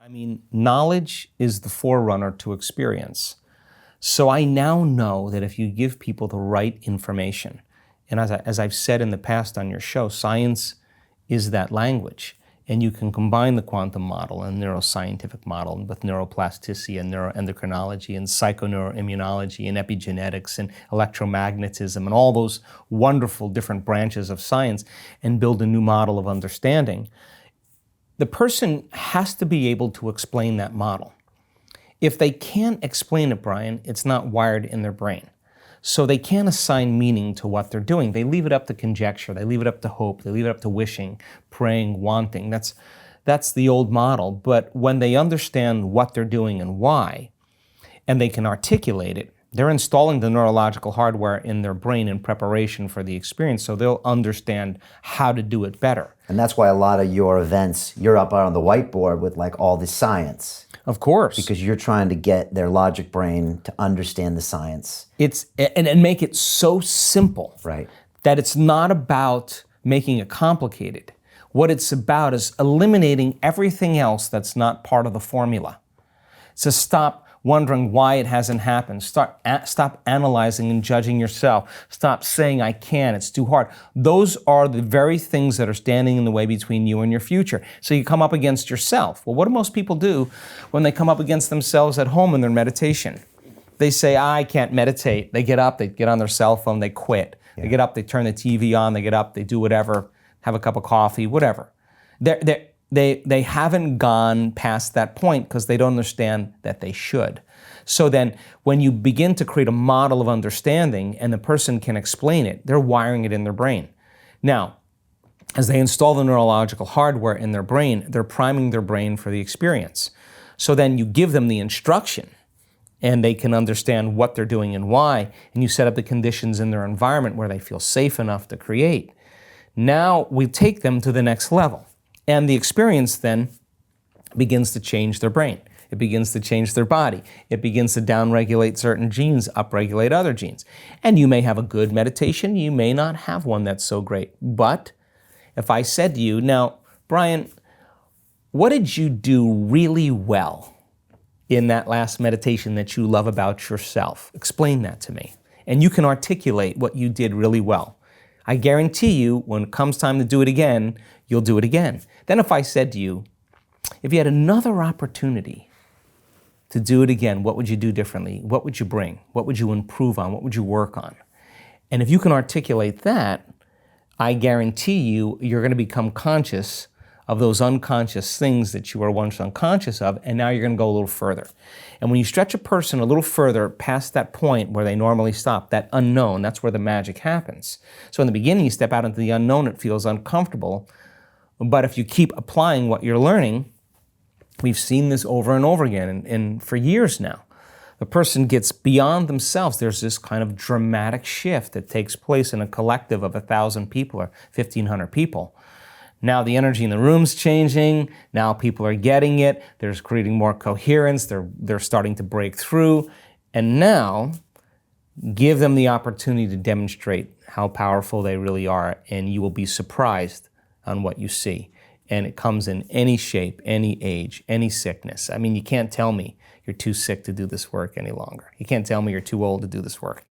I mean, knowledge is the forerunner to experience. So I now know that if you give people the right information, and as I've said in the past on your show, science is that language. And you can combine the quantum model and neuroscientific model with neuroplasticity and neuroendocrinology and psychoneuroimmunology and epigenetics and electromagnetism and all those wonderful different branches of science and build a new model of understanding. The person has to be able to explain that model. If they can't explain it, Brian, it's not wired in their brain. So they can't assign meaning to what they're doing. They leave it up to conjecture. They leave it up to hope. They leave it up to wishing, praying, wanting. That's the old model. But when they understand what they're doing and why, and they can articulate it, they're installing the neurological hardware in their brain in preparation for the experience, so they'll understand how to do it better. And that's why a lot of your events, you're up on the whiteboard with like all the science. Of course. Because you're trying to get their logic brain to understand the science. And make it so simple, right, that it's not about making it complicated. What it's about is eliminating everything else that's not part of the formula. So stop wondering why it hasn't happened. Stop analyzing and judging yourself. Stop saying, I can't, it's too hard. Those are the very things that are standing in the way between you and your future. So you come up against yourself. Well, what do most people do when they come up against themselves at home in their meditation? They say, I can't meditate. They get up, they get on their cell phone, they quit. Yeah. They get up, they turn the TV on, they get up, they do whatever, have a cup of coffee, whatever. They haven't gone past that point because they don't understand that they should. So then when you begin to create a model of understanding and the person can explain it, they're wiring it in their brain. Now, as they install the neurological hardware in their brain, they're priming their brain for the experience. So then you give them the instruction and they can understand what they're doing and why, and you set up the conditions in their environment where they feel safe enough to create. Now we take them to the next level. And the experience then begins to change their brain. It begins to change their body. It begins to downregulate certain genes, upregulate other genes. And you may have a good meditation. You may not have one that's so great. But if I said to you, now, Brian, what did you do really well in that last meditation that you love about yourself? Explain that to me. And you can articulate what you did really well. I guarantee you, when it comes time to do it again, you'll do it again. Then if I said to you, if you had another opportunity to do it again, what would you do differently? What would you bring? What would you improve on? What would you work on? And if you can articulate that, I guarantee you, you're going to become conscious of those unconscious things that you were once unconscious of, and now you're going to go a little further. And when you stretch a person a little further past that point where they normally stop, that unknown, that's where the magic happens. So in the beginning, you step out into the unknown, it feels uncomfortable. But if you keep applying what you're learning, we've seen this over and over again, and for years now. The person gets beyond themselves. There's this kind of dramatic shift that takes place in a collective of 1,000 people or 1,500 people. Now the energy in the room's changing. Now people are getting it. They're creating more coherence. They're starting to break through. And now give them the opportunity to demonstrate how powerful they really are, and you will be surprised on what you see. And it comes in any shape, any age, any sickness. I mean, you can't tell me you're too sick to do this work any longer. You can't tell me you're too old to do this work.